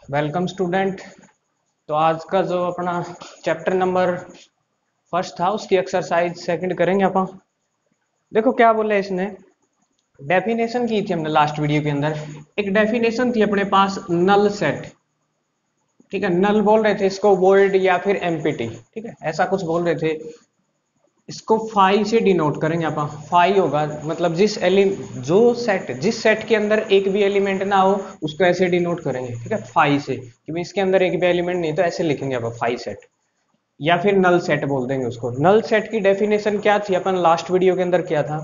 Welcome student. तो आज का जो अपना चैप्टर नंबर फर्स्ट था उसकी एक्सरसाइज सेकंड करेंगे अपन। देखो क्या बोले इसने, डेफिनेशन की थी हमने लास्ट वीडियो के अंदर। एक डेफिनेशन थी अपने पास नल सेट। ठीक है, नल बोल रहे थे इसको, वोइड या फिर एम्पिटी। ठीक है, ऐसा कुछ बोल रहे थे। इसको फाई से डिनोट करेंगे अपन। फाई होगा मतलब जो सेट, जिस सेट के अंदर एक भी एलिमेंट ना हो उसको ऐसे डिनोट करेंगे। ठीक है, फाई से, कि इसके अंदर एक भी एलिमेंट नहीं तो ऐसे लिखेंगे अपन फाई सेट, या फिर नल सेट बोल देंगे उसको। नल सेट की डेफिनेशन क्या थी अपन लास्ट वीडियो के अंदर किया था,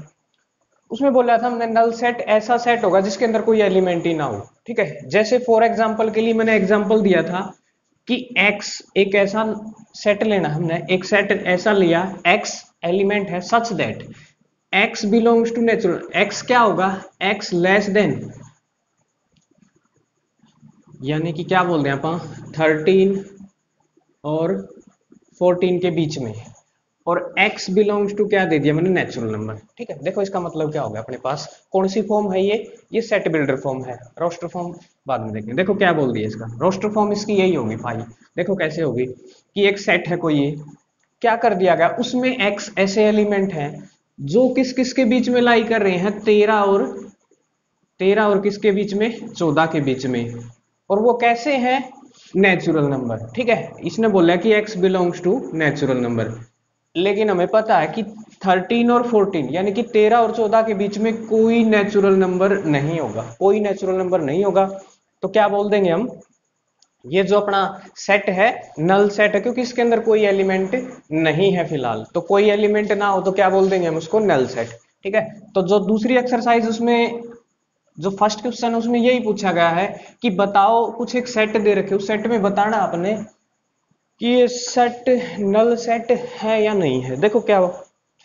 उसमें बोला था हमने नल सेट ऐसा सेट होगा जिसके अंदर कोई एलिमेंट ही ना हो। ठीक है, जैसे फॉर एग्जांपल के लिए मैंने एग्जांपल दिया था कि x एक ऐसा सेट लेना, हमने एक सेट ऐसा लिया, x एलिमेंट है such that x belongs to natural. x क्या होगा, x लेस देन, यानी कि क्या बोल रहे हैं अपन 13 और 14 के बीच में, और x बिलोंग्स टू क्या दे दिया मैंने, नेचुरल नंबर। ठीक है, देखो इसका मतलब क्या होगा, अपने पास कौन सी फॉर्म है ये सेट बिल्डर फॉर्म है। रोस्टर फॉर्म बाद में देखेंगे। देखो क्या बोल दिया इसका, रोस्टर फॉर्म इसकी यही होगी फाई। देखो कैसे होगी कि एक सेट है कोई, ये क्या कर दिया गया, उसमें x ऐसे एलिमेंट हैं जो किस किस के बीच में लाई कर रहे हैं, 13 और किसके बीच में, 14 के बीच में। और वो कैसे हैं, नेचुरल नंबर। ठीक है, इसने बोला कि x belongs to natural number, लेकिन हमें पता है कि 13 और 14 यानी कि 13 और 14 के बीच में कोई नेचुरल नंबर नहीं होगा, कोई नेचुरल नंबर नहीं होगा। तो क्या बोल देंगे हम, ये जो अपना सेट है नल सेट है, क्योंकि इसके अंदर कोई एलिमेंट नहीं है फिलहाल। तो कोई एलिमेंट ना हो तो क्या बोल देंगे हम उसको, नल सेट। ठीक है, तो जो दूसरी एक्सरसाइज उसमें, जो फर्स्ट क्वेश्चन है उसमें यही पूछा गया है कि बताओ, कुछ एक सेट दे रखे, उस सेट में बताना आपने कि ये सेट नल सेट है या नहीं है। देखो क्या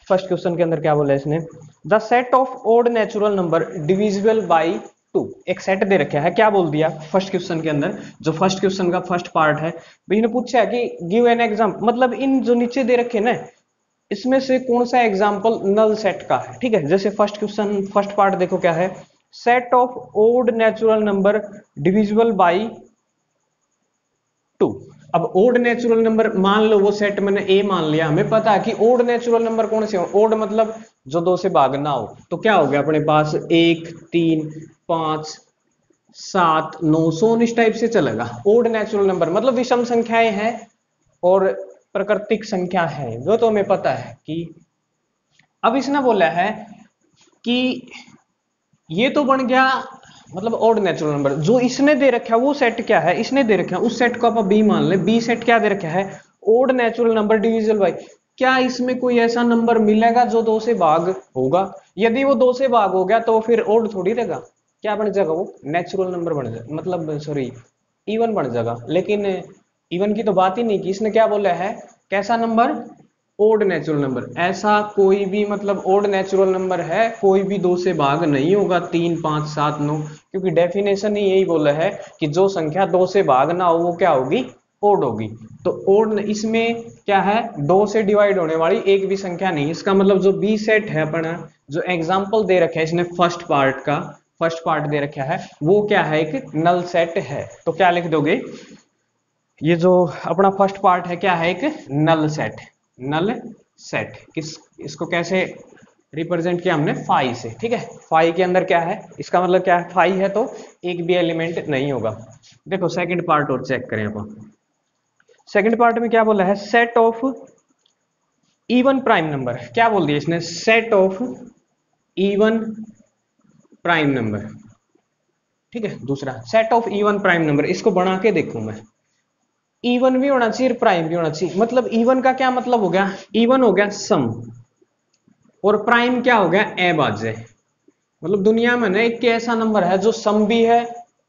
फर्स्ट क्वेश्चन के अंदर क्या बोला है इसने, the set of odd natural number divisible by 2। एक सेट दे रखा है, क्या बोल दिया फर्स्ट क्वेश्चन के अंदर, जो फर्स्ट क्वेश्चन का फर्स्ट पार्ट है भाई ने पूछा है कि गिव एन एग्जांपल, मतलब इन जो नीचे दे रखे ना इसमें से कौन सा एग्जाम्पल नल सेट का है। ठीक है, जैसे फर्स्ट क्वेश्चन फर्स्ट पार्ट देखो क्या है, set of odd natural number divisible by 2। अब ओड नेचुरल नंबर मान लो, वो सेट मैंने ए मान लिया, हमें पता है कि ओड नेचुरल नंबर कौन से हो, ओड मतलब जो दो से भागना हो। तो क्या हो गया अपने पास 1 3 5 7 9 100 इस टाइप से चलेगा। ओड नेचुरल नंबर मतलब विषम संख्याएं हैं और प्राकृतिक संख्या है, वो तो हमें पता है कि। अब इसने बोला है कि ये तो बन गया मतलब ओड नेचुरल नंबर। जो इसने दे रखा है वो सेट क्या है, इसने दे रखा है उस सेट को आप बी मान ले, बी सेट क्या दे रखा है, odd natural number divisible by. क्या इसमें कोई ऐसा नंबर मिलेगा जो 2 से भाग होगा? यदि वो 2 से भाग हो गया तो फिर ओड थोड़ी रहेगा, क्या बन जाएगा, वो नेचुरल नंबर बन जाएगा, मतलब सॉरी इवन बन जाएगा। लेकिन इवन की तो बात ही नहीं की, इसने क्या बोला है, कैसा नंबर, ओड नेचुरल नंबर। ऐसा कोई भी मतलब ओड नेचुरल नंबर है, कोई भी 2 से भाग नहीं होगा, 3 5 7 9, क्योंकि डेफिनेशन ही यही बोला है कि जो संख्या 2 से भाग ना हो वो क्या होगी, ओड होगी। तो ओड इसमें क्या है, 2 से डिवाइड होने वाली एक भी संख्या नहीं। इसका मतलब जो बी सेट है अपना, जो एग्जाम्पल दे रखा है इसने फर्स्ट पार्ट का, फर्स्ट पार्ट दे रखा है वो क्या है, एक नल सेट है। तो क्या लिख दोगे, ये जो अपना फर्स्ट पार्ट है क्या है, एक नल सेट। नल सेट किस, इसको कैसे रिप्रेजेंट किया हमने, फाई से। ठीक है, फाई के अंदर क्या है, इसका मतलब क्या है, फाई है तो एक भी एलिमेंट नहीं होगा। देखो सेकंड पार्ट और चेक करें अपन। सेकंड पार्ट में क्या बोला है, set of even prime number. क्या बोल दिया इसने, set of even prime number. ठीक है, दूसरा set of even prime number, इसको बना के देखूं मैं, इवन भी होना चाहिए प्राइम भी होना चाहिए। मतलब इवन का क्या मतलब हो गया, इवन हो गया सम, और प्राइम क्या हो गया, अभाज्य। मतलब दुनिया में ना एक ऐसा नंबर है जो सम भी है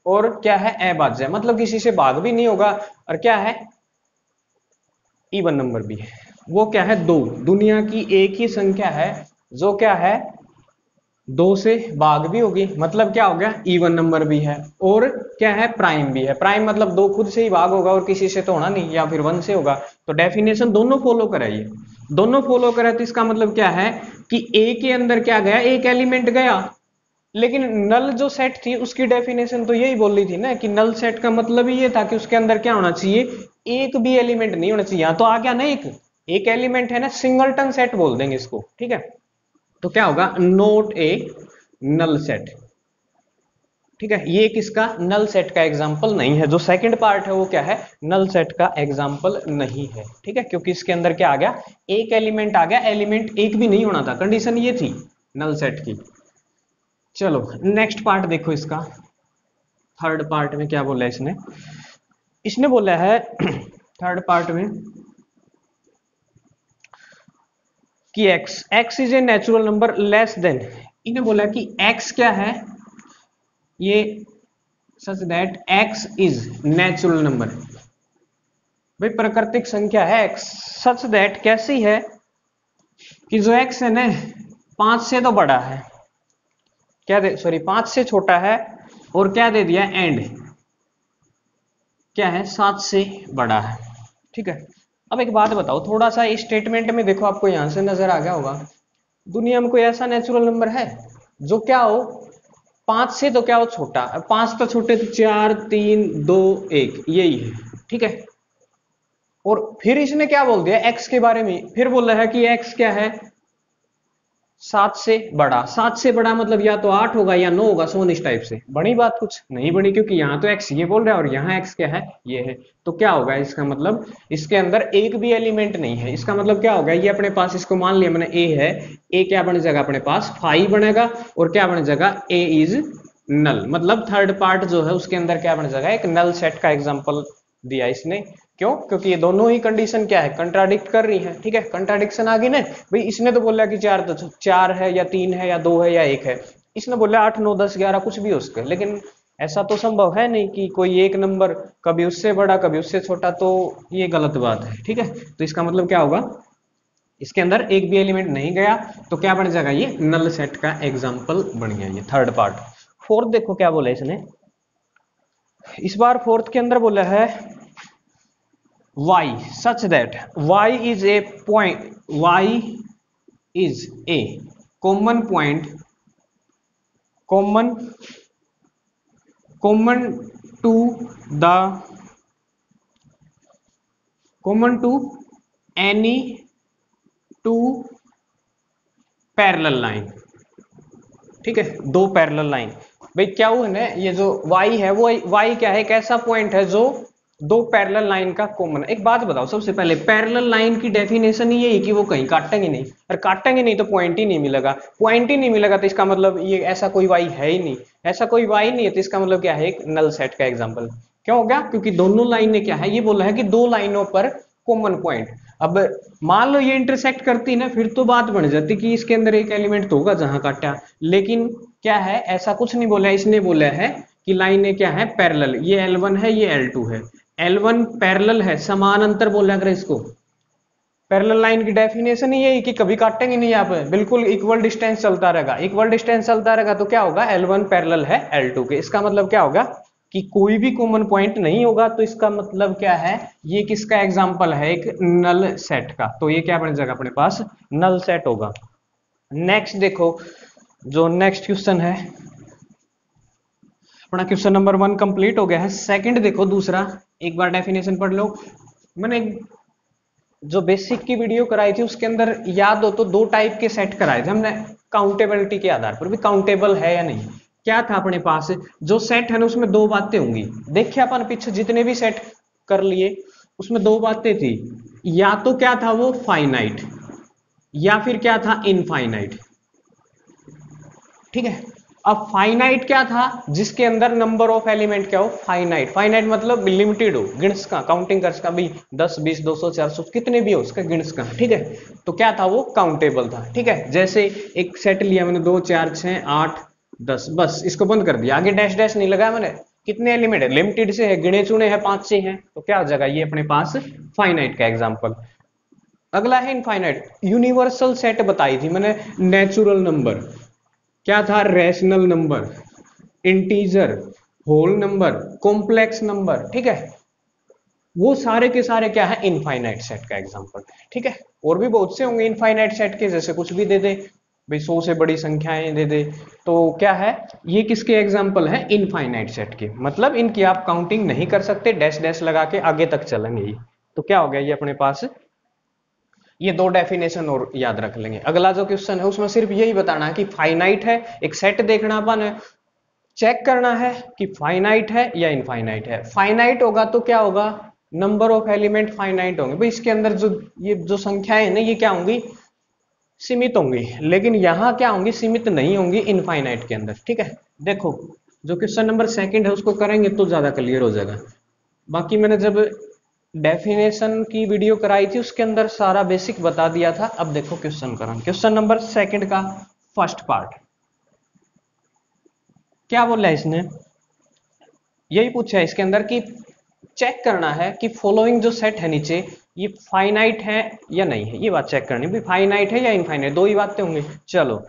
और क्या है, अभाज्य, मतलब किसी से भाग भी नहीं होगा, और क्या है, इवन नंबर भी है। वो क्या है, दो, दुनिया की एक ही संख्या है जो क्या है, 2 से भाग भी होगी, मतलब क्या हो गया, इवन नंबर भी है, और क्या है, प्राइम भी है। प्राइम मतलब 2 खुद से ही भाग होगा और किसी से तो होना नहीं, या फिर 1 से होगा। तो डेफिनेशन दोनों फॉलो कराइए, दोनों फॉलो करा, तो इसका मतलब क्या है कि ए के अंदर क्या गया, एक एलिमेंट गया, लेकिन नल जो सेट थी उसकी डेफिनेशन तो यही बोल रही थी ना कि नल सेट का मतलब ही ये था कि उसके अंदर क्या होना चाहिए, एक भी एलिमेंट नहीं होना चाहिए। तो आ गया ना एक एलिमेंट है ना, सिंगलटन सेट बोल देंगे इसको, ठीक है। तो क्या होगा, नोट ए नल सेट, ठीक है। ये किसका, नल सेट का एग्जांपल नहीं है। जो सेकंड पार्ट है वो क्या है, नल सेट का एग्जांपल नहीं है, ठीक है, क्योंकि इसके अंदर क्या आ गया, एक एलिमेंट आ गया, एलिमेंट एक भी नहीं होना था, कंडीशन ये थी नल सेट की। चलो नेक्स्ट पार्ट देखो इसका, थर्ड पार्ट में क्या बोला है इसने, इसने बोला है थर्ड पार्ट में कि x is a natural number less than, इन्हें बोला कि x क्या है, ये सच that x is natural number, भाई प्राकृतिक संख्या है x, सच दैट कैसी है कि जो x है ना 5 से तो बड़ा है, क्या दे, सॉरी 5 से छोटा है, और क्या दे दिया, एंड क्या है 7 से बड़ा है, ठीक है। अब एक बात बताओ, थोड़ा सा इस स्टेटमेंट में देखो, आपको यहां से नजर आ गया होगा, दुनिया में कोई ऐसा नेचुरल नंबर है जो क्या हो 5 से तो क्या हो छोटा, 5 तो छोटे तो 4 3 2 1 यही है, ठीक है। और फिर इसने क्या बोल दिया x के बारे में, फिर बोल रहा है कि x क्या है 7 से बड़ा, 7 से बड़ा मतलब या तो 8 होगा या 9 होगा, सोन इस टाइप से। बड़ी बात कुछ नहीं बनी, क्योंकि यहाँ तो x ये बोल रहा है और यहाँ x क्या है, ये है। तो क्या होगा इसका मतलब, इसके अंदर एक भी एलिमेंट नहीं है, इसका मतलब क्या होगा, ये अपने पास, इसको मान लिया मैंने a है, a क्या बन जाएगा अपने पास 5 बनेगा, और क्या बन जाएगा a इज नल, मतलब थर्ड पार्ट जो है उसके अंदर क्या बन जाएगा, एक नल सेट का एग्जाम्पल दिया इसने। क्यों, क्योंकि ये दोनों ही कंडीशन क्या है, कंट्राडिक्ट कर रही है, ठीक है। कंट्राडिक्शन आ गई ना भाई, इसने तो बोला कि 4 है या 3 है या 2 है या 1 है, इसने बोला 8 9 10 11 कुछ भी हो सके, लेकिन ऐसा तो संभव है नहीं कि कोई एक नंबर कभी उससे बड़ा कभी उससे छोटा, तो ये गलत बात है, ठीक है। तो इसका मतलब क्या होगा, इसके अंदर एक भी एलिमेंट नहीं गया, तो क्या बन जाएगा, ये नल सेट का एग्जाम्पल बन गया, ये थर्ड पार्ट। फोर्थ देखो क्या बोला इसने, इस बार फोर्थ के अंदर बोला है y such that y is a point, y is a common point, common common to the common to any two parallel line, ठीक है, दो पैरेलल लाइन। भाई क्या हुआ ना, ये जो y है वो y क्या है, एक ऐसा पॉइंट है जो दो पैरेलल लाइन का कॉमन। एक बात बताओ, सबसे पहले पैरेलल लाइन की डेफिनेशन ही यही कि वो कहीं काटेंगे नहीं, और काटेंगे नहीं तो पॉइंट ही नहीं मिलेगा, पॉइंट ही नहीं मिलेगा तो इसका मतलब ये ऐसा कोई y है ही नहीं, ऐसा कोई y नहीं है, तो इसका मतलब क्या है, एक नल सेट का एग्जाम्पल। क्यों हो गया, क्योंकि दोनों लाइनें क्या है, ये बोला है कि दो लाइनों पर कॉमन पॉइंट। अब मान लो ये इंटरसेक्ट करती ना, फिर तो बात बन जाती कि इसके अंदर एक एलिमेंट तो होगा जहां काटा, लेकिन क्या है, ऐसा कुछ नहीं बोला, इसने बोला है कि लाइनें क्या है, पैरेलल, ये L1 है ये L2 है, L1 पैरेलल है, समानांतर बोला अगर इसको। पैरेलल लाइन की डेफिनेशन ही यही कि कभी काटेंगे नहीं, यहाँ पे बिल्कुल इक्वल डिस्टेंस चलता रहेगा, इक्वल डिस्टेंस चलता रहेगा, तो क्या होगा, L1 पैरेलल है L2 के। इसका मतलब क्या होगा कि कोई भी कॉमन पॉइंट नहीं होगा, तो इसका मतलब क्या है, ये किसका एग्जाम्पल है, एक नल सेट का। तो ये क्या बन जाएगा अपने पास, नल सेट होगा। नेक्स्ट देखो, जो नेक्स्ट क्वेश्चन है अपना, क्वेश्चन नंबर 1 कंप्लीट हो गया है। सेकंड देखो दूसरा, एक बार डेफिनेशन पढ़ लो। मैंने जो बेसिक की वीडियो कराई थी उसके अंदर याद हो तो दो टाइप के सेट कराए थे हमने, काउंटेबिलिटी के आधार पर भी काउंटेबल है या नहीं। क्या था अपने पास, जो सेट है ना उसमें दो बातें होंगी, देखिए अपन पीछे जितने भी सेट कर लिए उसमें दो बातें थी, या तो क्या था वो फाइनाइट, या फिर क्या था इनफाइनाइट, ठीक है। अब फाइनाइट क्या था, जिसके अंदर नंबर ऑफ एलिमेंट क्या हो, फाइनाइट, फाइनाइट मतलब लिमिटेड हो, गिणस का, काउंटिंग कर सका भी 10 20 200 400 कितने भी हो उसका गिणस का, ठीक है। तो क्या था वो, काउंटेबल था, ठीक है। जैसे एक सेट लिया मैंने 2 4 6 8 10, बस इसको बंद कर दिया, आगे डैश डैश नहीं लगाया मैंने, कितने एलिमेंट है, लिमिटेड से है, गिने चुने हैं 5 से हैं, तो क्या हो जाएगा ये अपने पास फाइनाइट का एग्जाम्पल। अगला है इनफाइनाइट, यूनिवर्सल सेट बताई थी मैंने, नेचुरल नंबर क्या था, rational number, integer, whole number, complex number, ठीक है। वो सारे के सारे क्या है, इनफाइनाइट सेट का एग्जांपल, ठीक है। और भी बहुत से होंगे इनफाइनाइट सेट के, जैसे कुछ भी दे दे, भाई 100 से बड़ी संख्याएं दे दे। तो क्या है, ये किसके एग्जाम्पल है, इनफाइनाइट सेट के, मतलब इनकी आप काउंटिंग नहीं कर सकते, डैश डैश लगा के आगे तक चलेंगे ये। तो क्या हो गया ये अपने पास, ये दो डेफिनेशन और याद रख लेंगे। अगला जो क्वेश्चन है उसमें सिर्फ यही बताना है कि फाइनाइट है, एक सेट देखना अपन है, चेक करना है कि फाइनाइट है या इनफाइनाइट है। फाइनाइट होगा तो क्या होगा, नंबर ऑफ एलिमेंट फाइनाइट होंगे भाई, इसके अंदर जो ये जो संख्याएं है ना ये क्या होंगी, सीमित होंगी। लेकिन यहां क्या होंगी, सीमित नहीं होंगी इनफाइनाइट के अंदर। ठीक है, देखो जो क्वेश्चन नंबर सेकंड है उसको करेंगे तो ज्यादा क्लियर हो जाएगा। बाकी मैंने जब डेफिनेशन की वीडियो कराई थी उसके अंदर सारा बेसिक बता दिया था। अब देखो क्वेश्चन करेंगे, क्वेश्चन नंबर सेकंड का फर्स्ट पार्ट क्या बोला है इसने, यही पूछा है इसके अंदर कि चेक करना है कि फॉलोइंग जो सेट है नीचे ये फाइनाइट है या नहीं है, ये बात चेक करनी है, फाइनाइट है या इनफाइनाइट, दो ही बातें होंगी। चलो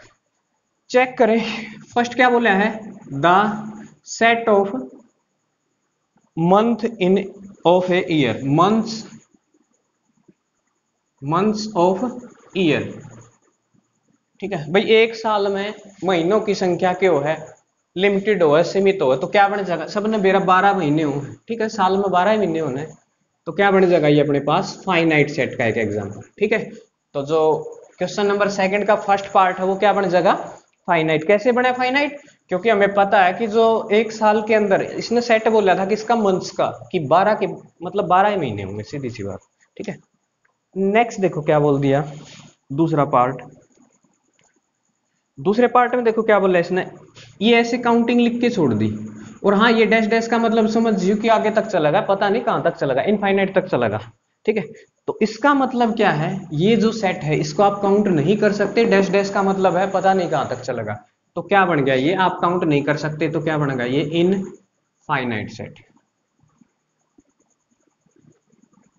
चेक करें। फर्स्ट क्या बोला है, the set of month in of a year, months of year. ठीक है भाई, एक साल में महीनों की संख्या क्यों है, लिमिटेड हो है, सीमित हो है, तो क्या बन जाएगा, सबने मेरा 12 महीने हो, ठीक है साल में 12 महीने होने, तो क्या बन जाएगा ये अपने पास फाइनाइट सेट का एक एग्जांपल। ठीक है, तो जो क्वेश्चन नंबर सेकंड का फर्स्ट पार्ट है वो क्या बन जाएगा, फाइनाइट। कैसे बने फाइनाइट, क्योंकि हमें पता है कि जो एक साल के अंदर इसने सेट बोला था किसका, मंथ्स का, कि 12 के मतलब 12 ही महीने होंगे, सीधी सी बात। ठीक है, नेक्स्ट देखो क्या बोल दिया, दूसरा पार्ट, दूसरे पार्ट में देखो क्या बोला है इसने, ये ऐसे काउंटिंग लिख के छोड़ दी, और हाँ ये डैश डैश का मतलब समझिए कि आगे तक चलेगा, पता नहीं कहां तक चलेगा, इनफाइनाइट तक चलेगा। ठीक है, तो इसका मतलब क्या है, ये जो सेट है इसको आप काउंट नहीं कर सकते, डैश डैश का मतलब है पता नहीं कहां तक चलेगा। तो क्या बन गया ये, आप काउंट नहीं कर सकते, तो क्या बनेगा ये इनफाइनाइट सेट।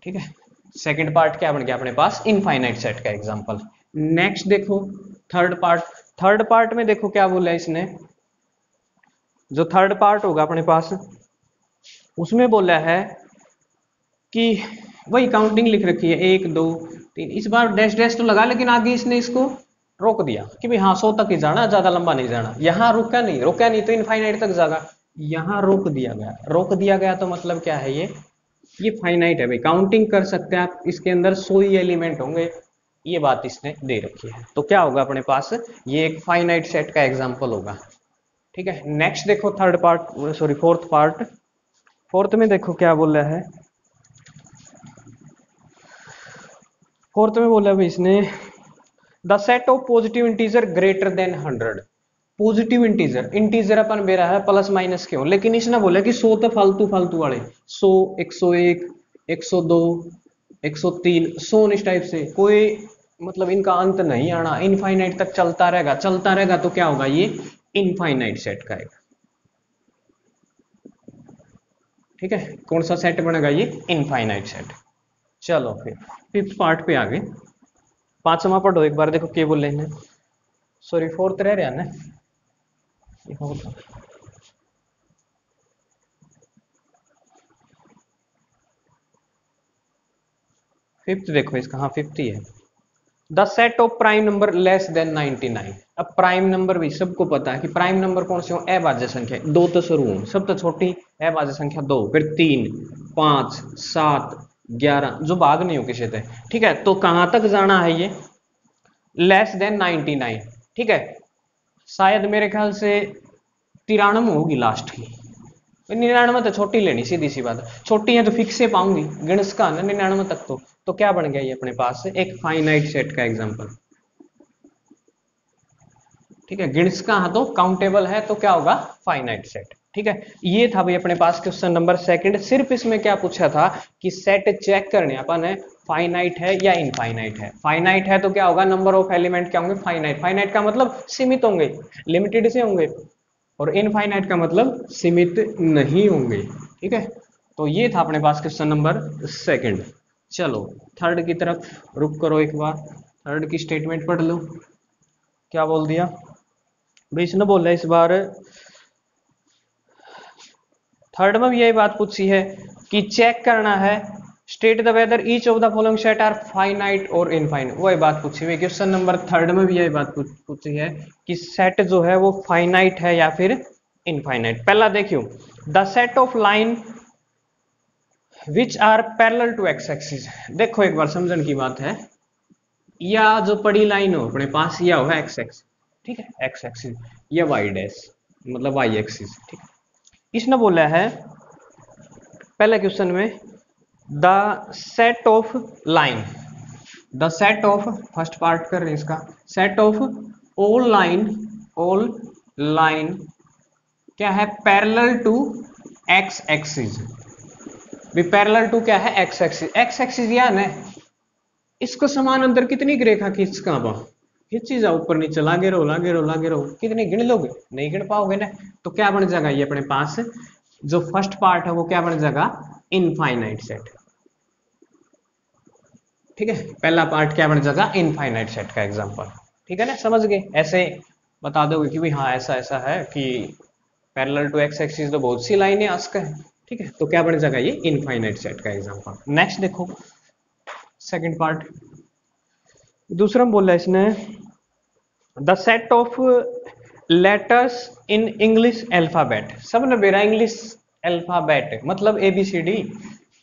ठीक है, सेकंड पार्ट क्या बन गया अपने पास, इनफाइनाइट सेट का एग्जांपल। नेक्स्ट देखो थर्ड पार्ट, थर्ड पार्ट में देखो क्या बोला है इसने, जो थर्ड पार्ट होगा अपने पास उसमें बोला है कि वही काउंटिंग लिख रखी है 1 2 3, इस बार डैश डैश तो लगा, लेकिन आगे इसने इसको रोक दिया कि भाई हाँ 100 तक ही जाना, ज्यादा लंबा नहीं जाना। यहां रुका नहीं, रुका नहीं तो इनफाइनाइट तक जाएगा, यहां रोक दिया गया, रोक दिया गया तो मतलब क्या है ये फाइनाइट है भाई, काउंटिंग कर सकते हैं आप, इसके अंदर 100 ही एलिमेंट होंगे, ये बात इसने दे रखी है। तो क्या होगा अपने पास, ये एक फाइनाइट सेट का एग्जांपल होगा। ठीक है, नेक्स्ट देखो third part, sorry fourth part, fourth में देखो क्या बोला है, फोर्थ में बोला भाई इसने, the set of positive integer greater than 100। Positive integer, integer अपन मेरा है प्लस माइनस क्यों, लेकिन इसने बोला कि 100 तो फालतू फालतू वाले, 100 101 102 103 100 इस टाइप से, कोई मतलब इनका अंत नहीं आना, इनफाइनाइट तक चलता रहेगा, चलता रहेगा, तो क्या होगा ये इनफाइनाइट सेट का एक। ठीक है, कौन सा सेट बनेगा ये, इनफाइनाइट सेट। चलो फिर फिफ्थ पार्ट पे आ गए, पांचवा पढ़ो एक बार, देखो क्या बोल रहे हैं, सॉरी फोर्थ रह रहा ना, फिफ्थ देखो इसका, हाँ फिफ्थ ही है, the set of prime number less than 99। अब प्राइम नंबर भी सबको पता है कि प्राइम नंबर कौन से हो, अभाज्य संख्या, दो तो शुरू हो, सब तो छोटी अभाज्य संख्या 2, फिर 3 5 7 11 जो भाग नहीं हो किसी से। ठीक है, तो कहां तक जाना है ये, लेस देन 99। ठीक है, शायद मेरे ख्याल से 93 होगी लास्ट की, 99 तो छोटी लेनी, सीधी सी बात है, छोटी है तो फिक्स से पाऊंगी, गणित का ना 99 तक। तो क्या बन गया ये अपने पास एक फाइनाइट सेट का एग्जांपल। ठीक है, गणित का हाँ तो काउंटेबल है, तो क्या होगा फाइनाइट सेट। ठीक है, ये था भाई अपने पास क्वेश्चन नंबर सेकंड। सिर्फ इसमें क्या पूछा था कि सेट चेक करने अपन है फाइनाइट है या इनफाइनाइट है। फाइनाइट है तो क्या होगा, नंबर ऑफ एलिमेंट क्या होंगे, फाइनाइट, फाइनाइट का मतलब सीमित होंगे, लिमिटेड से होंगे, और इनफाइनाइट का मतलब सीमित नहीं होंगे। ठीक है, तो ये था अपने पास क्वेश्चन नंबर सेकंड। चलो थर्ड की तरफ रुक करो एक बार, थर्ड की स्टेटमेंट पढ़ लो, क्या बोल दिया भाई इसने, बोला इस बार थर्ड में भी यही बात पूछी है कि चेक करना है state the whether each of the following set are finite और इनफाइनाइट। वही बात पूछी हुई क्वेश्चन नंबर 3 में भी यही बात पूछी है कि सेट जो है वो फाइनाइट है या फिर इनफाइनाइट। पहला देखियो, the set of line which are parallel to x axis. देखो एक बार समझने की बात है, या जो पड़ी लाइन हो अपने पास या होगा एक्स एक्सिस, ठीक है, एक्स एक्सिस या वाई डैश मतलब वाई एक्सिस, ठीक है। इसने बोला है पहले क्वेश्चन में the set of line, the set of, first part कर रहे हैं इसका, सेट ऑफ ऑल लाइन क्या है, पैरेलल टू एक्स एक्सिस। भी पैरेलल टू क्या है, एक्स एक्सिस। एक्स एक्सिस या ना इसको समान अंतर कितनी की रेखा खींच कहां खींची जाओ, ऊपर नीचे लागे रहो लागे रहो लागे रहो, कितनी गिन लोगे, नहीं गिन पाओगे ना। तो क्या बन जाएगा ये अपने पास जो फर्स्ट पार्ट है वो क्या बन जाएगा, इनफाइनाइट सेट, ठीक है। पहला पार्ट क्या बन जाएगा, इनफाइनाइट सेट का एग्जांपल, ठीक है ना, समझ गए। ऐसे बता दोगे कि भाई हाँ ऐसा ऐसा है कि पैरेलल टू एक्स एक्सिस तो बहुत सी लाइनें आस्का है, ठीक है। तो क्या बन जाएगा ये इनफाइनाइट सेट का एग्जांपल। नेक्स्ट देखो सेकंड पार्ट, दूसरा में बोला इसने the set of letters in English alphabet. सब ने बेरा इंग्लिश अल्फाबेट मतलब ABCD,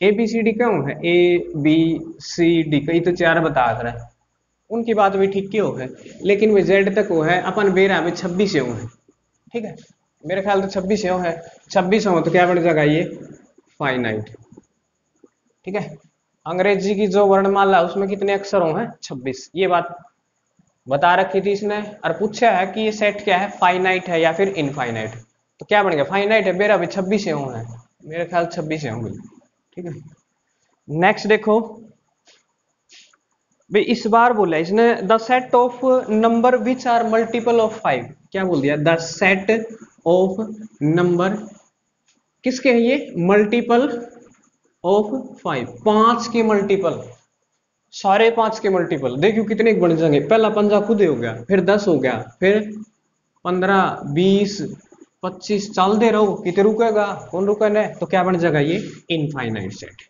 ABCD क्यों है, ABCD कई तो 4 बता रहा है, उनकी बात भी ठीक क्यों है, लेकिन वे जेड तक वो है, अपन बेरा में 26 हो है, ठीक है। मेरे ख्याल तो 26 हो है, 26 हो तो क्या बन जाएगा ये फाइनाइट, ठीक है। अंग्रेजी की जो वर्णमाला उसमें कितने अक्षर हो हैं, 26। ये बात बता रखी थी इसने और पूछा है कि ये सेट क्या है, फाइनाइट है या फिर इनफाइनाइट। तो क्या बन गया, फाइनाइट है, मेरा भी 26 हो है, मेरे ख्याल 26 होंगे, ठीक है। नेक्स्ट देखो भाई, इस बार बोला इसने the set of number which are multiple of 5। क्या बोल दिया, द सेट ऑफ नंबर किसके है ये, मल्टीपल ऑफ 5, 5 के मल्टीपल, सारे 5 के मल्टीपल। देखियो कितने बन जाएंगे, पहला पंजा खुद हो गया, फिर 10 हो गया, फिर 15 20 25 चल दे रहो, कितने रुकेगा, कौन रुकेगा, तो क्या बन जाएगा ये इनफाइनाइट सेट,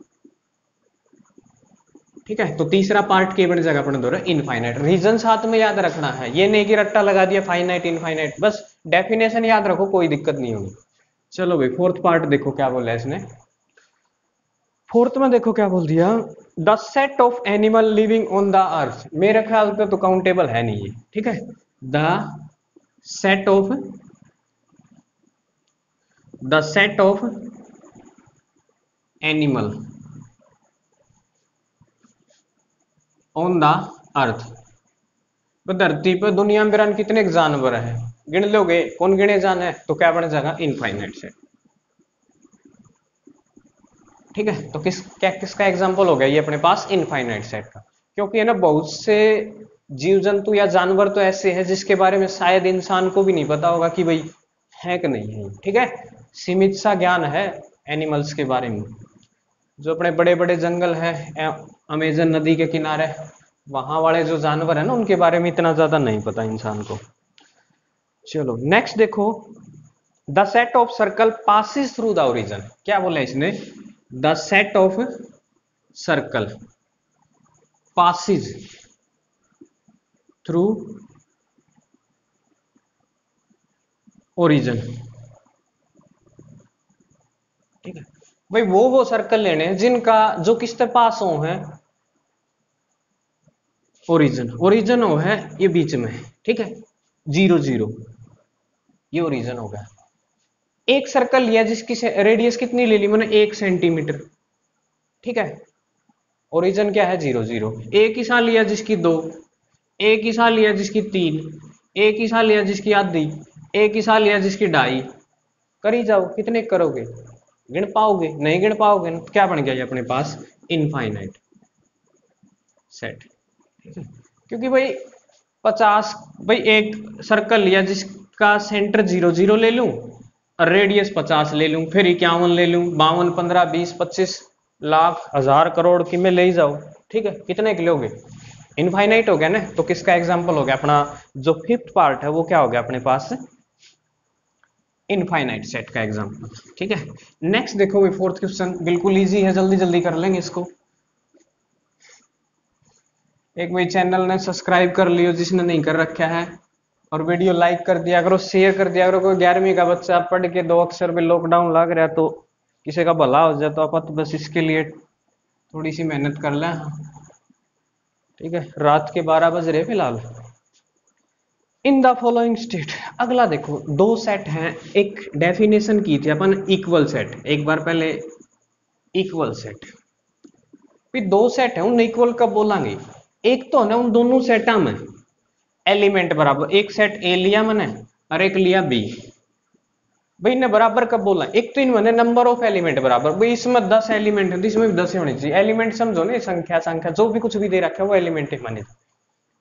ठीक है। तो तीसरा पार्ट क्या बन जाएगा अपने द्वारा, इनफाइनाइट। रीजन साथ में याद रखना है, ये नहीं कि रट्टा लगा दिया फाइनाइट इनफाइनाइट, बस डेफिनेशन याद रखो, कोई दिक्कत नहीं होगी। चलो भाई फोर्थ पार्ट देखो क्या बोला है इसने। फोर्थ में देखो क्या बोल दिया, the set of animal living on the earth. मेरे ख्याल पे तो काउंटेबल है नहीं ये, ठीक है। The set of animal on the earth, धरती पर दुनिया में बिरान कितने जानवर है, गिन लोगे, कौन गिने जाना है, तो क्या बन जाएगा इनफाइनाइट सेट, ठीक है। तो किसका एग्जांपल हो गया ये अपने पास इनफाइनाइट सेट का, क्योंकि है ना बहुत से जीव जंतु या जानवर तो ऐसे हैं जिसके बारे में शायद इंसान को भी नहीं पता होगा कि भाई है कि नहीं है, ठीक है। सीमित सा ज्ञान है एनिमल्स के बारे में। जो अपने बड़े बड़े जंगल है, अमेजन नदी के किनारे, वहां वाले जो जानवर है ना उनके बारे में इतना ज्यादा नहीं पता इंसान को। चलो नेक्स्ट देखो, the set of circle passes through the origin. क्या बोला इसने, the set of circle passes through origin, ठीक है भाई। वो सर्कल लेने हैं जिनका जो किसके पास हो है ओरिजिन, ओरिजिन हो है ये बीच में, ठीक है, 0 0, ये ओरिजिन होगा। एक सर्कल लिया जिसकी रेडियस कितनी ले ली मैंने, 1 सेंटीमीटर, ठीक है। ओरिजिन क्या है 0 0। एक ही साल लिया जिसकी 2, एक ही साल लिया जिसकी 3, एक ही साल लिया जिसकी आधी, एक ही साल लिया जिसकी 2.5, करी जाओ, कितने करोगे, गिन पाओगे, नहीं गिन पाओगे। तो क्या बन गया ये अपने पास इनफाइनाइट सेट, ठीक है। क्योंकि भाई 50, भाई एक सर्कल लिया जिसका सेंटर 0 0 ले लूं और रेडियस 50 ले लूं, फिर 51 ले लूं, 52 15 20 25 लाख 1000 करोड़ की में ले जाओ, ठीक है, कितने के लोगे, इनफाइनाइट हो गया ना। तो किसका एग्जांपल हो गया अपना जो फिफ्थ पार्ट है वो क्या हो गया अपने पास इनफाइनाइट सेट का एग्जांपल, ठीक है। नेक्स्ट देखो फोर्थ क्वेश्चन बिल्कुल इजी है, जल्दी जल्दी कर लेंगे इसको। एक भाई चैनल ने सब्सक्राइब कर लियो जिसने नहीं कर रखा है, और वीडियो लाइक कर दिया करो, शेयर कर दिया करो। कोई 11वीं का बच्चा पढ़ के 2 अक्षर में लॉकडाउन लग रहा है तो किसी का भला हो जाए, तो आप बस इसके लिए थोड़ी सी मेहनत कर लें। ठीक है, रात के 12 बज रहे फिलहाल। इन द फॉलोइंग स्टेट, अगला देखो, दो सेट हैं, एक डेफिनेशन की थी अपन इक्वल सेट, एक बार पहले इक्वल सेट, फिर दो सेट है उन इक्वल कब बोलेंगे, एक तो है ना उन दोनों सेटा में एलिमेंट बराबर, एक सेट ए लिया मैंने और एक लिया बी, भाई ने बराबर कब बोला, एक तो इनमें नंबर ऑफ एलिमेंट बराबर, भाई इसमें 10 एलिमेंट है तो इसमें भी 10 होने चाहिए, एलिमेंट समझो ना, संख्या संख्या जो भी कुछ भी दे रखा है वो एलिमेंट है माने,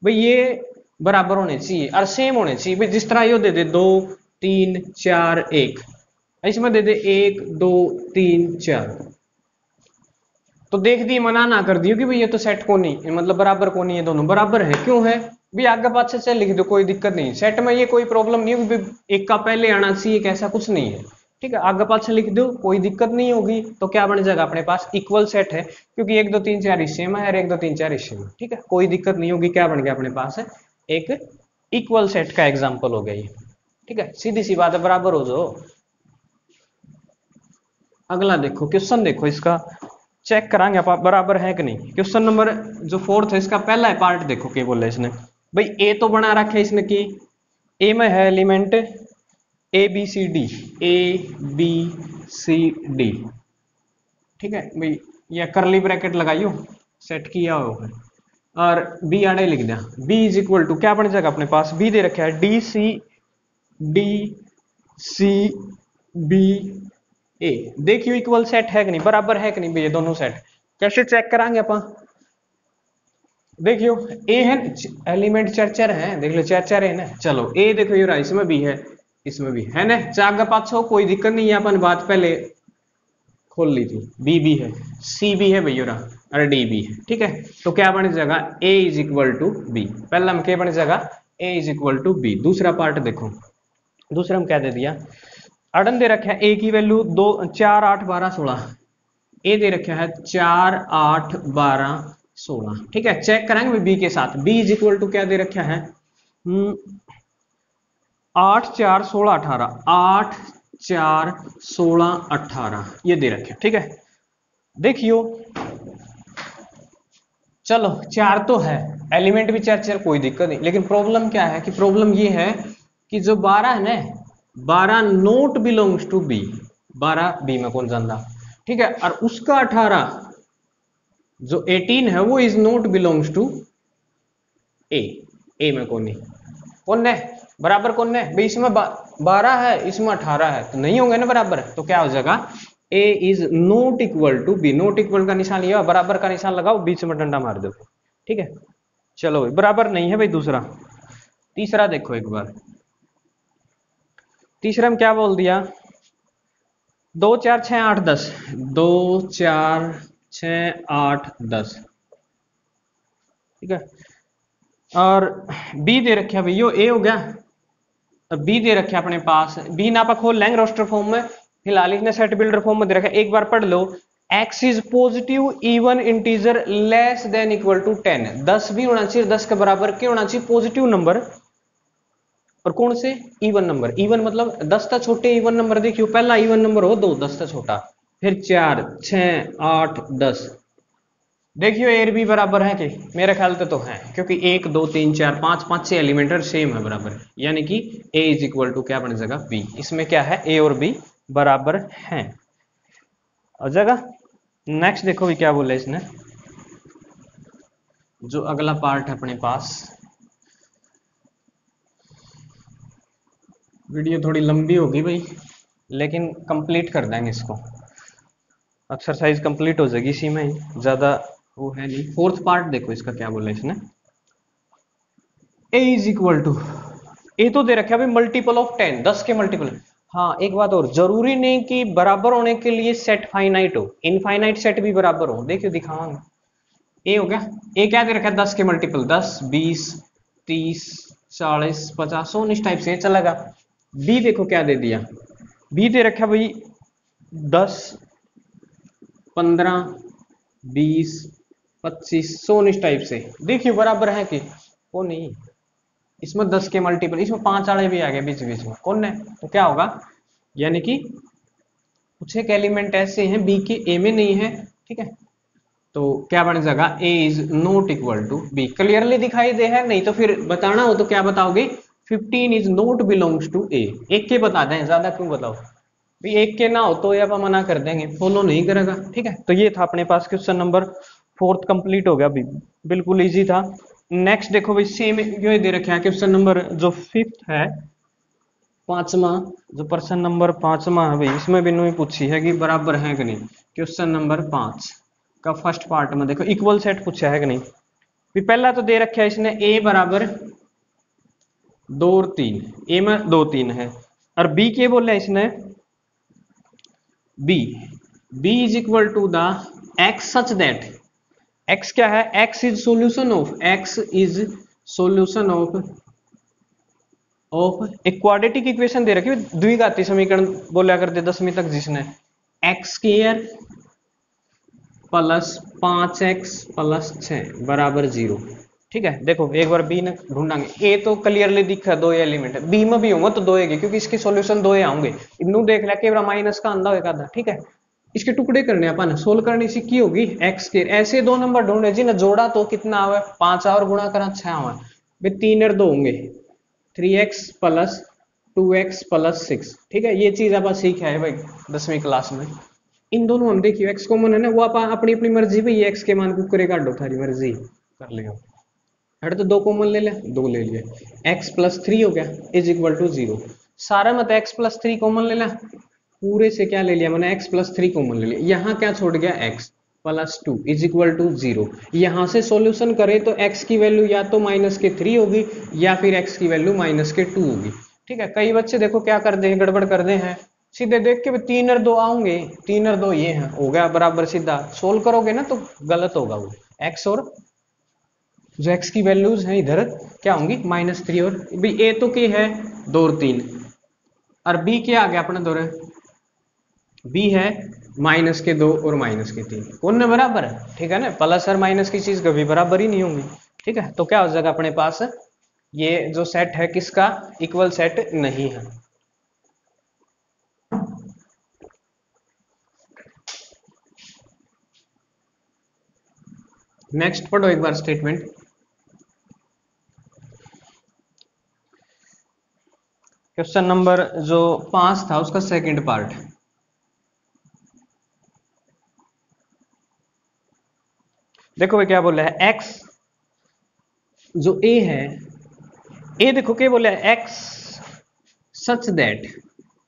भाई ये बराबर होने चाहिए और सेम होने चाहिए। भाई जिस तरह ये दे दे 2 3 4 1, इसमें दे दे 1 2 3 4, तो देख दी मना ना कर दियो कि भाई ये तो सेट को नहीं, मतलब बराबर को नहीं है, दोनों बराबर है, क्यों है भी आगे पाछे से लिख दो कोई दिक्कत नहीं, सेट में ये कोई प्रॉब्लम नहीं है, एक का पहले आना चाहिए, ऐसा कुछ नहीं है। ठीक है, आगे पाछे लिख दो कोई दिक्कत नहीं होगी, तो क्या बन जाएगा अपने पास इक्वल सेट है, क्योंकि 1 2 3 4 हिस्से में है और 1 2 3 4 हिस्से में। ठीक है, कोई दिक्कत नहीं होगी, क्या बन गया अपने पास है एक इक्वल सेट का एग्जाम्पल हो गया ये। ठीक है, सीधी सी बात है, बराबर हो जाओ। अगला देखो क्वेश्चन, देखो इसका चेक कराएंगे आप बराबर है कि नहीं। क्वेश्चन नंबर जो 4th है इसका पहला है पार्ट, देखो क्या बोला इसने, भाई ए तो बना रखा है इसने कि ए में है element A B C D, A B C D. ठीक है भाई, ये करली ब्रैकेट लगाइयो, सेट किया हो, और बी आड़े लिख दिया, बी इज इक्वल टू क्या बन जाएगा अपने पास, बी दे रखा है डी सी बी ए, देखियो इक्वल सेट है कि नहीं, बराबर है कि नहीं भैया दोनों सेट, कैसे चेक कराएंगे अपन, देखियो ए है एलिमेंट चार है, देख लो चार है ना, चलो ए देखो ये रहा, इसमें भी है इसमें भी है ना, चार का पाँच हो कोई दिक्कत नहीं है, अपन बात पहले खोल ली थी, बी भी है सी भी है भैया और डी भी है। ठीक है, तो क्या बन जाएगा A is equal to B, पहला में क्या बन जाएगा A is equal to B. दूसरा पार्ट देखो, दूसरा में क्या दे दिया, अड़न दे रखा है ए की वैल्यू 2 4 8 12 16, ए दे रखा है 4 8 12 16। ठीक है, चेक कराएंगे बी के साथ, बी इज इक्वल टू क्या दे रखा है 8 4 16 18, 8 4 16 18 ये दे रखे। ठीक है, देखियो चलो चार तो है, एलिमेंट भी चार कोई दिक्कत नहीं, लेकिन प्रॉब्लम क्या है कि प्रॉब्लम ये है कि जो 12 है ना, 12 not belongs to B, 12 B में कौन जानता। ठीक है, और उसका 18 जो 18 है वो इज नॉट बिलोंग्स टू ए में कौन नहीं, कौन है बराबर, कौन है भाई, इसमें 12 है इसमें 18 है, तो नहीं होंगे ना बराबर, तो क्या हो जाएगा A is not equal to B, not equal का निशान लिया, बराबर का निशान लगाओ, बीच में डंडा मार दो। ठीक है, चलो भाई बराबर नहीं है भाई। दूसरा तीसरा देखो एक बार, तीसरा में क्या बोल दिया 2 4 6 8 10, 2 4 6 8 10। ठीक है, और बी दे रखे भैया ए हो गया, अब बी दे रखे अपने पास, बी ना आप खोल लेंगे रोस्टर फॉर्म में, फिलहाल इसने सेट बिल्डर फॉर्म में दे रखा है, एक बार पढ़ लो, x is positive even integer less than equal to 10, 10 भी होना चाहिए 10 के बराबर क्या होना चाहिए, पॉजिटिव नंबर, और कौन से इवन नंबर, इवन मतलब 10 तक छोटे इवन नंबर, देखियो पहला इवन नंबर हो 2, 10 तक छोटा, फिर 4 6 8 10, देखियो ए बी बराबर है कि, मेरे ख्याल से तो है, क्योंकि 1 2 3 4 5 5 6 एलिमेंट सेम है बराबर, यानी कि ए इज इक्वल टू क्या बन जाएगा बी, इसमें क्या है ए और बी बराबर हैं आ जाएगा। नेक्स्ट देखो भी क्या बोला इसने, जो अगला पार्ट है अपने पास, वीडियो थोड़ी लंबी होगी भाई, लेकिन कंप्लीट कर देंगे इसको, एक्सरसाइज कंप्लीट हो जाएगी इसी में, ज्यादा वो है नहीं। 4th पार्ट देखो इसका क्या बोला इसने, ए इज इक्वल टू, ए तो दे रखा है मल्टीपल ऑफ 10, 10 के मल्टीपल। हाँ एक बात और, जरूरी नहीं कि बराबर होने के लिए सेट फाइनाइट हो, इनफाइनाइट सेट भी बराबर हो, देखियो दिखाऊंगा। ए हो गया, ए क्या दे रखा है 10 के मल्टीपल, 10 20 30 40 50 100 इस टाइप से चलेगा। बी देखो क्या दे दिया, बी दे रखा भाई 10 15 20 25 19 टाइप से। देखिए बराबर है कि वो नहीं, इसमें 10 के मल्टीपल, इसमें 5 वाले भी आ गए बीच बीच में, कौन है, तो क्या होगा, यानी कि कुछ एक एलिमेंट ऐसे हैं बी के ए में नहीं है, ठीक है, तो क्या बन जाएगा, A is not equal to B. Clearly दिखाई दे है, नहीं तो फिर बताना हो तो क्या बताओगे, 15 इज नॉट बिलोंग्स टू ए, एक के बता दें, ज्यादा क्यों बताओ भाई, एक के ना हो तो आप मना कर देंगे, फॉलो नहीं करेगा, ठीक है। तो ये था अपने पास क्वेश्चन नंबर 4 कंप्लीट हो गया अभी, बिल्कुल इजी था। नेक्स्ट देखो भाई, सेम ये दे रखा है क्वेश्चन नंबर जो 5th है, पांचवा, जो प्रश्न नंबर 5वां है भाई, इसमें भी नहीं पूछी है कि बराबर है कि नहीं। क्वेश्चन नंबर 5 का फर्स्ट पार्ट में देखो इक्वल सेट पूछा है कि नहीं। भी पहला तो दे रखा है इसने a बराबर 2 और 3, a में 2 3 है, और b के बोला है इसने b is equal to the x such that, x क्या है, x इज सॉल्यूशन ऑफ एक क्वाड्रेटिक इक्वेशन दे रखी है, द्विघाती समीकरण बोला करते 10वीं तक, जिसने x square plus 5x plus 6 बराबर 0, ठीक है। देखो एक बार बी ने ढूंढांगे, ए तो क्लियरली दिखा दो एलिमेंट है, बी में भी होगा तो दो है, क्योंकि इसके सॉल्यूशन दो आएंगे, इनू देख लिया केवल माइनस का अंधा होगा, ठीक है। इसके टुकड़े करने अपन सोल्व करनी सीखी होगी, एक्स के ऐसे दो नंबर ढूंढे जी ने जोड़ा तो कितना आवे, 5 और गुणा करा 6 आवे, 3 और 2 होंगे 3x प्लस 2x प्लस 6, ठीक है। ये चीज आप सीखे है भाई 10वीं क्लास में। इन दोनों हम देखिए x कॉमन है ना, वो आप अपनी अपनी मर्जी भाई, x के मान को करे काटो, थारी मर्जी कर लियो, हट तो 2 कॉमन ले ले, 2 ले लिए, x प्लस 3 हो गया इज इक्वल टू 0, सारा मत x प्लस 3 कॉमन ले ला, पूरे से क्या ले लिया मैंने, x प्लस 3 कॉमन ले लिया, यहाँ क्या छोड़ गया, x plus 2 is equal to 0। यहां से सॉल्यूशन करें तो x की वैल्यू या तो माइनस के 3 होगी या फिर x की वैल्यू माइनस के 2 होगी, ठीक है। कई बच्चे देखो क्या कर दे, गड़बड़ कर दे हैं, सीधे देख के 3 और 2 आऊंगे, 3 और 2 ये हैं, हो गया बराबर, सीधा सोल्व करोगे ना तो गलत होगा वो, x और जो x की वैल्यूज हैं इधर क्या होंगी, -3, और भाई a तो क्या है 2 और 3, और b क्या आ गया अपना दौरे, b है माइनस के 2 और माइनस के 3, कौन ना बराबर है, ठीक है ना, प्लस और माइनस की चीज कभी बराबर ही नहीं होंगी, ठीक है। तो क्या हो जाएगा अपने पास, ये जो सेट है किसका इक्वल सेट नहीं है। नेक्स्ट पढ़ो एक बार स्टेटमेंट, क्वेश्चन नंबर जो 5 था उसका सेकंड पार्ट। देखो भाई क्या बोला है, x जो a है, a देखो क्या बोला है, x such that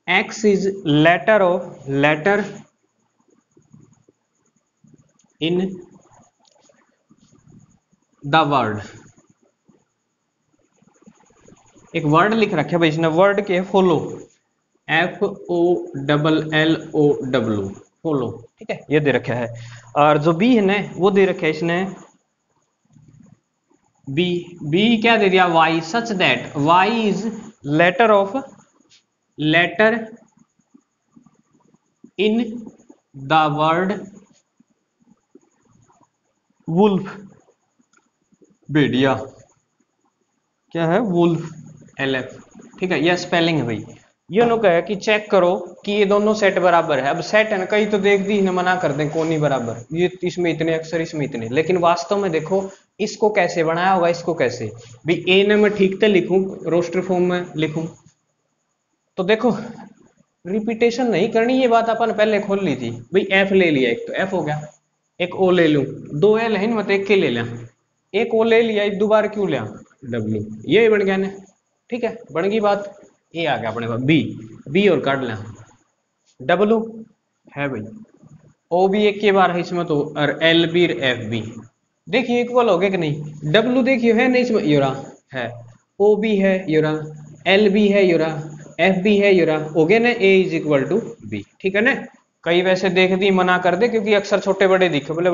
x is letter in the word, एक वर्ड लिख रखा है भाई इसने, वर्ड के फॉलो, FOLLOW फॉलो, ठीक है, ये दे रखा है। और जो बी है ना वो दे रखा है इसने, बी क्या दे दिया, y such that y is letter in the word wolf, भेड़िया, क्या है वुल्फ, LF, ठीक है, यह स्पेलिंग है भाई। ये नो कहे कि चेक करो कि ये दोनों सेट बराबर है, अब सेट है ना, कई तो देख दी ना मना कर दें कौन नहीं बराबर, ये इसमें इतने अक्षर इसमें इतने, लेकिन वास्तव में देखो इसको कैसे बनाया होगा, इसको कैसे भी ए ने मैं ठीक से लिखूं, रोस्टर फॉर्म में लिखूं, तो देखो रिपीटेशन नहीं करनी, ये बात अपन पहले खोल ली थी भाई, एफ ले लिया, एक तो एफ हो गया, एक ओ ले लूं, 2 एल है मत एक के ले लिया, एक ओ ले लिया, एक दोबारा क्यों लिया W, ये बन गया ना, ठीक है, बन गई बात। ए आ गया अपने पास बी और काट लें, W है भाई, ओ भी एक के बार है इसमें तो, और एल बी और एफ बी देखिए इक्वल हो गए कि नहीं, W देखिए है नहीं इसमें, योरा है, ओ भी है योरा, एल भी है योरा, एफ भी है योरा, हो गए ना, ए इज इक्वल टू बी, ठीक है ना। कई वैसे देख दी मना कर दे क्योंकि अक्षर छोटे बड़े दिखे, बोले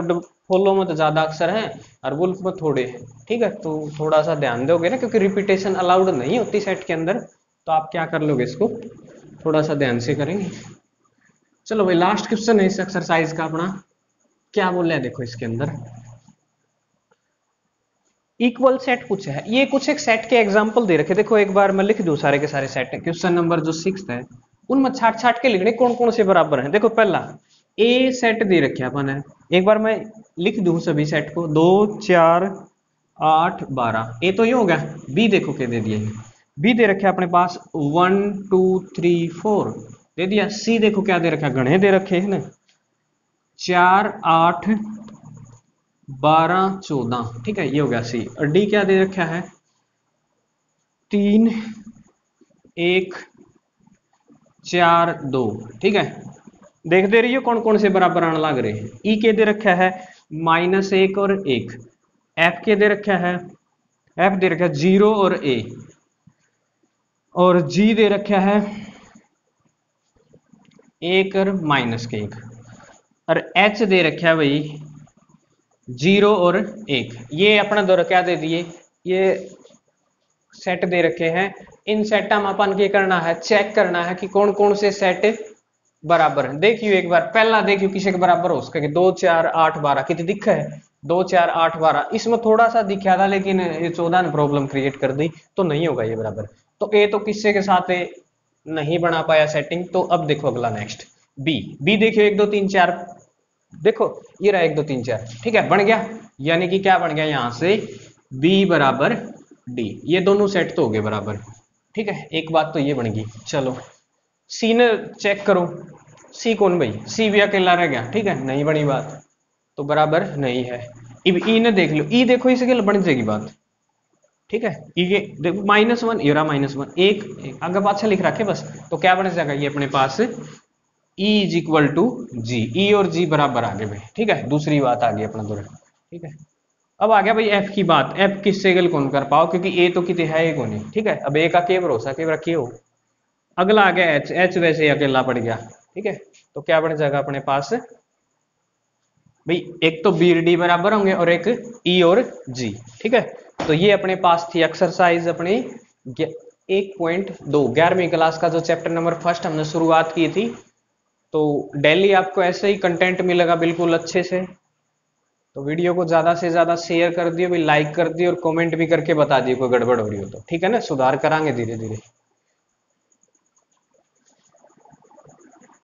फॉलो में तो ज्यादा अक्षर हैं और वुल्फ में थोड़े हैं, ठीक है, तो थोड़ा सा ध्यान दोगे ना, क्योंकि रिपीटेशन अलाउड नहीं होती सेट के अंदर, तो आप क्या कर लोगे, इसको थोड़ा सा ध्यान से करेंगे। चलो भाई लास्ट क्वेश्चन है इस एक्सरसाइज का अपना, क्या बोल रहा है देखो इसके अंदर, इक्वल सेट पूछा है, ये कुछ एक सेट के एग्जांपल दे रखे, देखो एक बार मैं लिख दूं सारे के सारे सेट, क्वेश्चन नंबर जो 6 है उनमें छाट छाट के लिखने कौन कौन से बराबर हैं। देखो पहला ए सेट दे रखे अपन है, एक बार मैं लिख दूं सभी सेट को, 2 4 8 12, ए तो ये हो गया। बी देखो क्या दे दिया, बी दे रखे अपने पास 1 2 3 4 दे दिया। सी देखो क्या दे रखा, गणे दे रखे है ना, 4 8 12 14, ठीक है ये हो गया सी। और डी क्या दे रखा है, 3 1 4 2, ठीक है। देख दे रही हो कौन कौन से बराबर आने लग रहे हैं। ई के दे रखा है -1 और 1, एफ के दे रखा है, एफ दे रखा है 0 और ए, और जी दे रखा है 1 और -1, और एच दे रखा है भाई 0 और 1। ये अपना दो क्या दे दिए, ये सेट दे रखे हैं। इन सेटा में अपन क्या करना है, चेक करना है कि कौन कौन से सेट बराबर है। देखियो एक बार पहला देखियो किसी के बराबर हो सके, 2 4 8 12 कितने दिखा है, 2 4 8 12, इसमें थोड़ा सा दिखा था लेकिन ये 14 ने प्रॉब्लम क्रिएट कर दी, तो नहीं होगा ये बराबर। तो ए तो किससे के साथ नहीं बना पाया सेटिंग। तो अब देखो अगला नेक्स्ट बी, बी देखियो 1 2 3 4, देखो ये रहा 1 2 3 4, ठीक है बन गया। यानी कि क्या बन गया यहां से, b बराबर डी, ये दोनों सेट तो हो गए बराबर, ठीक है। एक बात तो ये बन गई। चलो सी ने चेक करो, सी कौन भाई, सी भी अकेला रह गया, ठीक है नहीं बनी बात, तो बराबर नहीं है। अब ई ने देख लो, ई देखो इसके बन जाएगी बात, ठीक है। ई के देखो -1 ये रहा -1, एक आगे पाछा लिख रखे बस, तो क्या बन जाएगा ये अपने पास E इज इक्वल टू जी, ई और जी बराबर आ गए भाई, ठीक है। दूसरी बात आ गई अपना दौरा, ठीक है। अब आ गया भाई एफ की बात, एफ किससे गल कौन कर पाओ, क्योंकि ए तो कितने है एक नहीं, ठीक है। अब ए का के भरोसा के रखिए हो। अगला आ गया एच, एच वैसे अकेला पड़ गया, ठीक है। तो क्या बन जाएगा अपने पास भाई, एक तो बी डी बराबर होंगे और एक ई और जी, ठीक है। तो ये अपने पास थी एक्सरसाइज अपनी 1.2 11वीं क्लास का जो चैप्टर नंबर फर्स्ट हमने शुरुआत की थी। तो डेली आपको ऐसे ही कंटेंट मिलेगा बिल्कुल अच्छे से। तो वीडियो को ज्यादा से ज्यादा शेयर कर दियो, भी लाइक कर दियो और कमेंट भी करके बता दियो कोई गड़बड़ हो रही हो तो, ठीक है ना, सुधार करांगे धीरे धीरे।